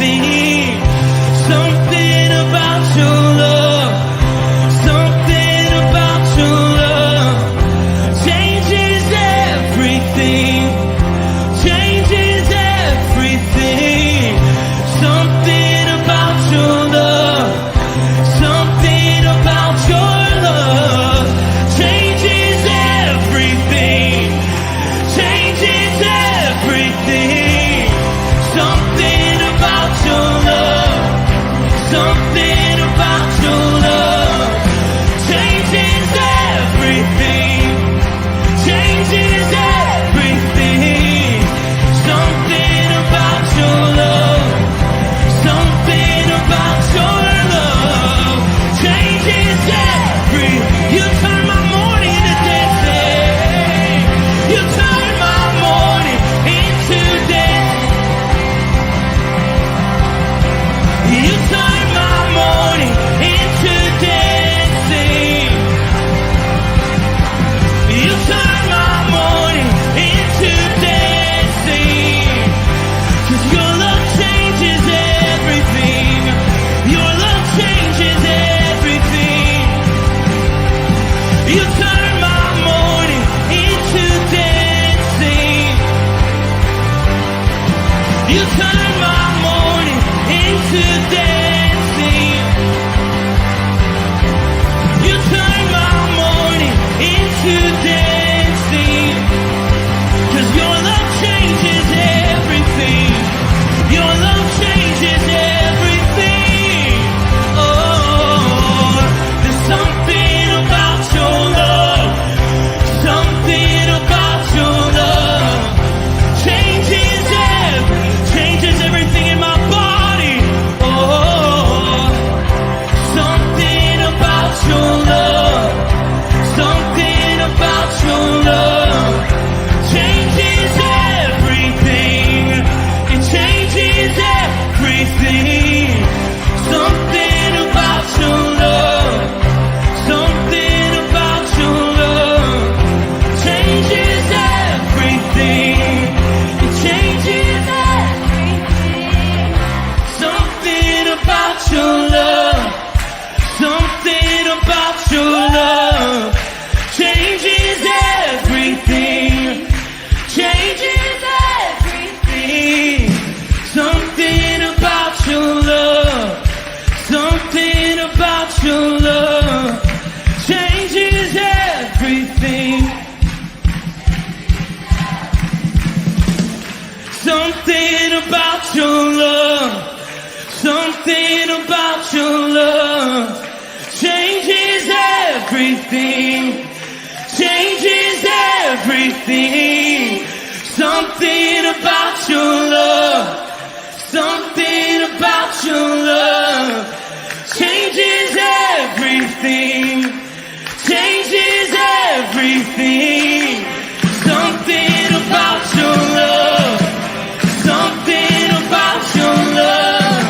everything. Something about your love, something about your love changes everything, changes everything. Something about your love, something about your love changes everything, changes everything. Something about your love, something about your love changes everything, changes everything. Something about your love, something about your love changes every. You turn my morning into dancing. You turn my morning into dancing. You turn my morning into dancing. You turn my morning into dancing. 'Cause your love changes everything. Your love changes everything. You turn my morning into dancing. You turn my morning into dancing. You turn my morning into dancing. 'Cause your love changes everything. Your love changes everything. Oh, there's something about your love, something about your love changes everything in my body. Oh, something about your love, something about your love changes everything. It changes everything. Something about your love, something about your love changes everything. It changes everything. Something about your love, something about your love changes everything, changes everything. Something about your love, something about your love changes everything. Something about your love, something about your love changes everything, changes everything. Something about your love, something about your love changes everything, changes everything. Something about your love, something about your love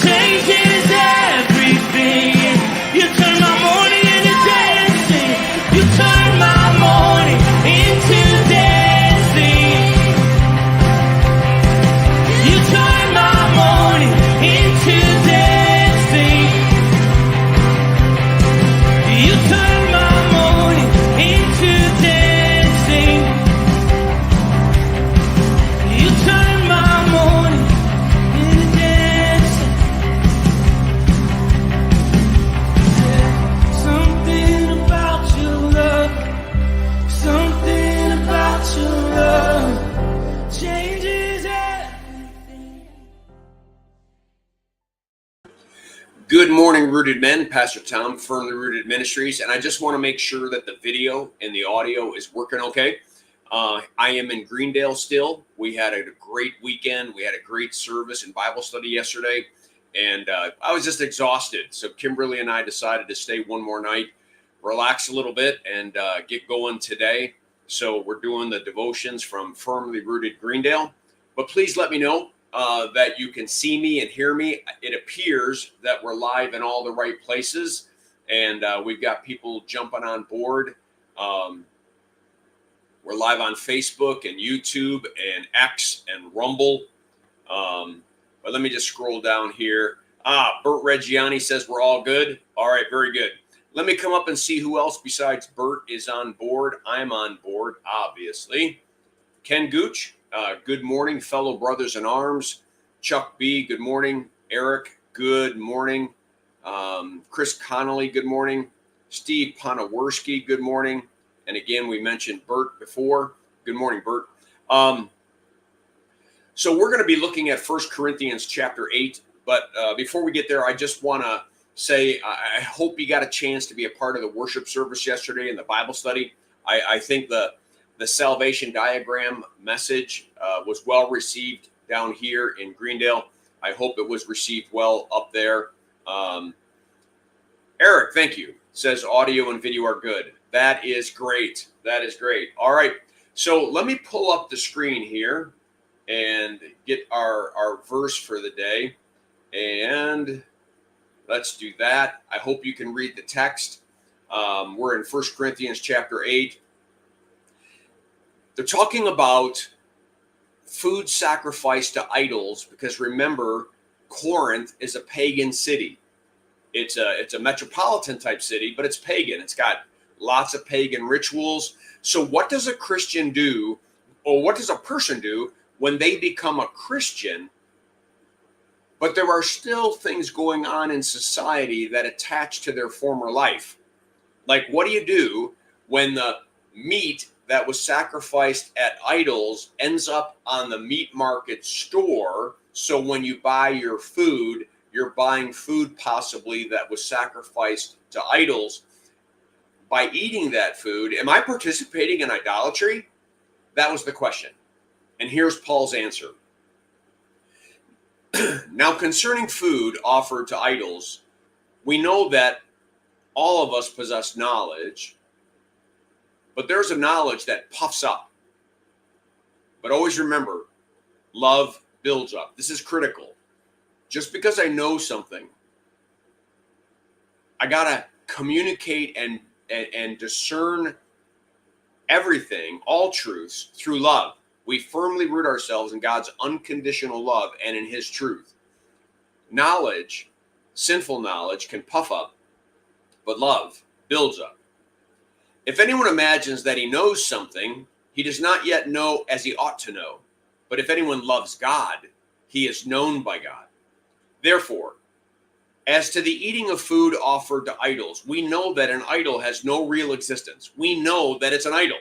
changes everything. You turn my morning into dancing. You turn my morning into dancing. You turn my morning into dancing. You turn my morning into dancing. You turn my morning into dancing. Something about your love, something about your love changes everything. Good morning, Rooted Men. Pastor Tom, Firmly Rooted Ministries, and I just want to make sure that the video and the audio is working okay. I am in Greendale still. We had a great weekend. We had a great service and Bible study yesterday, and I was just exhausted. So Kimberly and I decided to stay one more night, relax a little bit, and get going today. So we're doing the devotions from Firmly Rooted Greendale. But please let me know that you can see me and hear me. It appears that we're live in all the right places, and we've got people jumping on board. We're live on Facebook and YouTube and X and Rumble. But let me just scroll down here. Bert Reggiani says we're all good. All right, very good. Let me come up and see who else besides Bert is on board. I'm on board, obviously. Ken Gooch, good morning, fellow brothers in arms. Chuck B, good morning. Eric, good morning. Chris Connolly, good morning. Steve Ponoworski, good morning. And again, we mentioned Bert before. Good morning, Bert. So we're going to be looking at 1 Corinthians chapter 8. But before we get there, I just want to say I hope you got a chance to be a part of the worship service yesterday in the Bible study. I think the salvation diagram message was well received down here in Greendale. I hope it was received well up there. Eric, thank you. Says audio and video are good. That is great. That is great. All right. So let me pull up the screen here and get our verse for the day. And let's do that. I hope you can read the text. We're in 1 Corinthians chapter 8. They're talking about food sacrificed to idols because remember, Corinth is a pagan city. It's a metropolitan type city, but it's pagan. It's got lots of pagan rituals. So what does a Christian do, or what does a person do when they become a Christian, but there are still things going on in society that attach to their former life? Like, what do you do when the meat that was sacrificed at idols ends up on the meat market store? So when you buy your food, you're buying food possibly that was sacrificed to idols. By eating that food, am I participating in idolatry? That was the question. And here's Paul's answer. Now, concerning food offered to idols, we know that all of us possess knowledge, but there's a knowledge that puffs up. But always remember, love builds up. This is critical. Just because I know something, I got to communicate and discern everything, all truths, through love. We firmly root ourselves in God's unconditional love and in his truth. Knowledge, sinful knowledge, can puff up, but love builds up. If anyone imagines that he knows something, he does not yet know as he ought to know. But if anyone loves God, he is known by God. Therefore, as to the eating of food offered to idols, we know that an idol has no real existence. We know that it's an idol.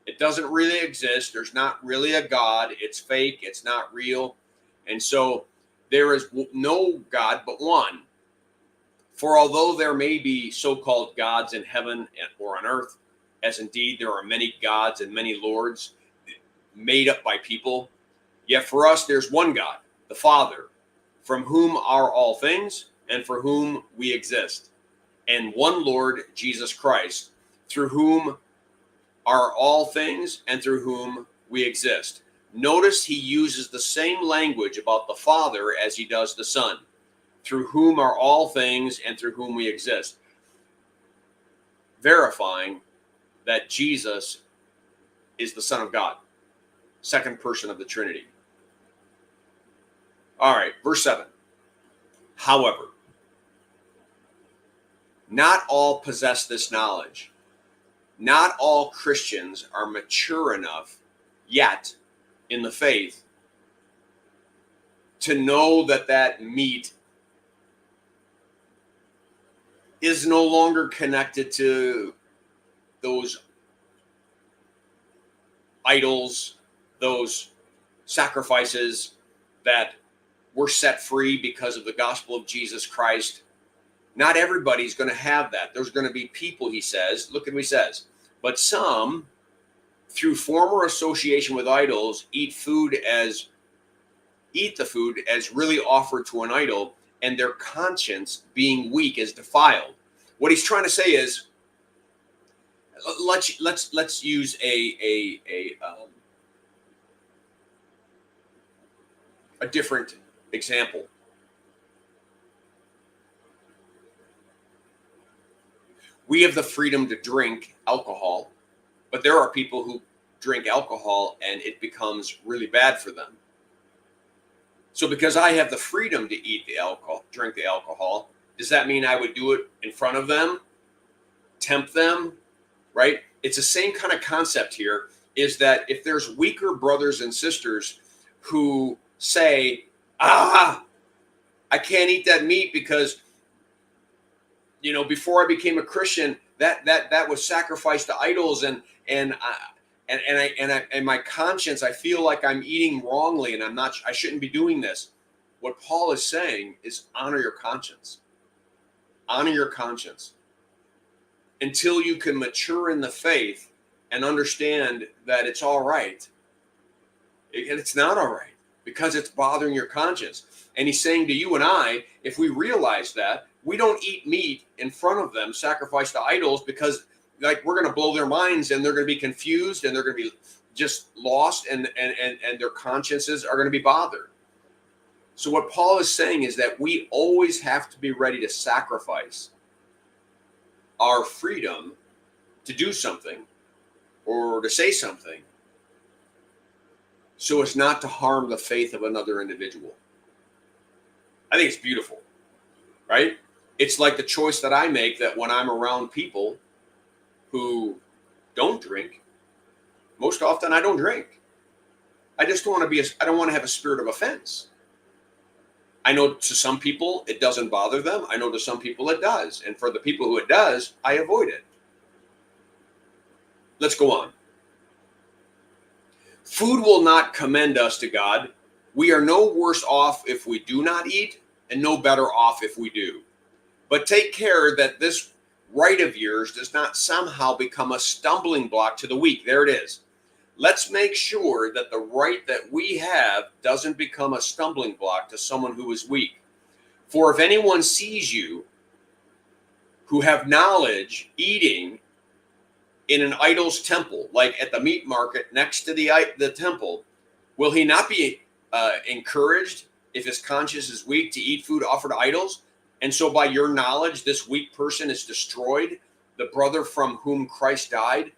It doesn't really exist. There's not really a God. It's fake. It's not real. And so there is no God but one. For although there may be so-called gods in heaven or on earth, as indeed there are many gods and many lords made up by people, yet for us there's one God, the Father, from whom are all things and for whom we exist, and one Lord, Jesus Christ, through whom are all things and through whom we exist. Notice he uses the same language about the Father as he does the Son, through whom are all things and through whom we exist, verifying that Jesus is the Son of God, second person of the Trinity. All right, verse 7. However, not all possess this knowledge. Not all Christians are mature enough yet in the faith to know that that meat is no longer connected to those idols, those sacrifices that were set free because of the gospel of Jesus Christ. Not everybody's going to have that. There's going to be people, he says, look at what he says, but some, through former association with idols, eat the food as really offered to an idol, and their conscience, being weak, is defiled. What he's trying to say is, let's use a different example. We have the freedom to drink alcohol, but there are people who drink alcohol and it becomes really bad for them. So because I have the freedom to eat the alcohol, drink the alcohol, does that mean I would do it in front of them, tempt them, right? It's the same kind of concept here, is that if there's weaker brothers and sisters who say, I can't eat that meat because, before I became a Christian, that was sacrificed to idols, and my conscience, I feel like I'm eating wrongly, and I shouldn't be doing this. What Paul is saying is honor your conscience. Honor your conscience until you can mature in the faith and understand that it's all right. It's not all right because it's bothering your conscience. And he's saying to you and I, if we realize that, we don't eat meat in front of them, sacrificed to idols, because we're going to blow their minds and they're going to be confused and they're going to be just lost, and their consciences are going to be bothered. So what Paul is saying is that we always have to be ready to sacrifice our freedom to do something or to say something so as not to harm the faith of another individual. I think it's beautiful, right? It's like the choice that I make, that when I'm around people who don't drink, most often I don't drink. I just don't want to I don't want to have a spirit of offense. I know to some people it doesn't bother them. I know to some people it does. And for the people who it does, I avoid it. Let's go on. Food will not commend us to God. We are no worse off if we do not eat, and no better off if we do. But take care that this right of yours does not somehow become a stumbling block to the weak. There it is. Let's make sure that the right that we have doesn't become a stumbling block to someone who is weak. For if anyone sees you who have knowledge eating in an idol's temple, like at the meat market next to the temple, will he not be encouraged, if his conscience is weak, to eat food offered to idols? And so by your knowledge, this weak person is destroyed, the brother from whom Christ died,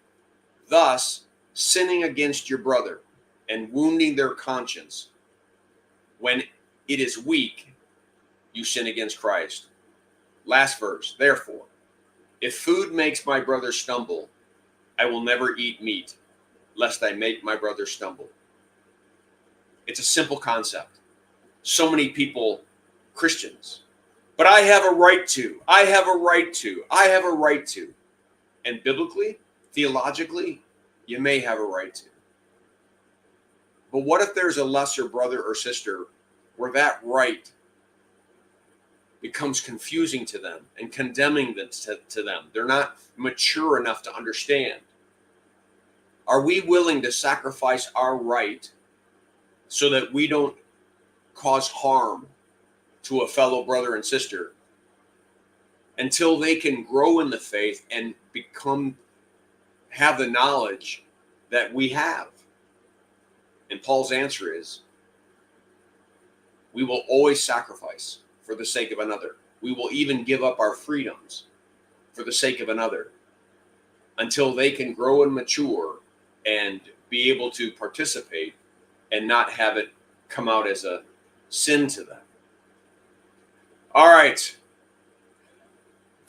thus sinning against your brother and wounding their conscience. When it is weak, you sin against Christ. Last verse. Therefore, if food makes my brother stumble, I will never eat meat, lest I make my brother stumble. It's a simple concept. So many people, Christians, but I have a right to, I have a right to, I have a right to. And biblically, theologically, you may have a right to. But what if there's a lesser brother or sister where that right becomes confusing to them and condemning them to them? They're not mature enough to understand. Are we willing to sacrifice our right so that we don't cause harm to a fellow brother and sister until they can grow in the faith and have the knowledge that we have? And Paul's answer is, we will always sacrifice for the sake of another. We will even give up our freedoms for the sake of another until they can grow and mature and be able to participate and not have it come out as a sin to them. All right.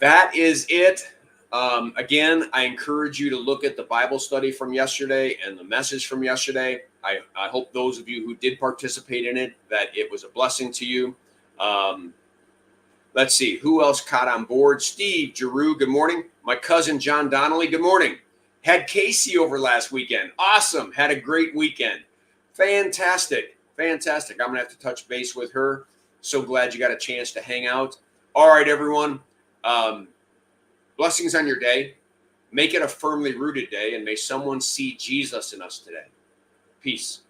That is it. Again, I encourage you to look at the Bible study from yesterday and the message from yesterday. I hope those of you who did participate in it, that it was a blessing to you. Let's see, who else caught on board? Steve Giroux, good morning. My cousin John Donnelly, good morning. Had Casey over last weekend. Awesome. Had a great weekend. Fantastic. Fantastic. I'm going to have to touch base with her. So glad you got a chance to hang out. All right, everyone. Blessings on your day. Make it a firmly rooted day, and may someone see Jesus in us today. Peace.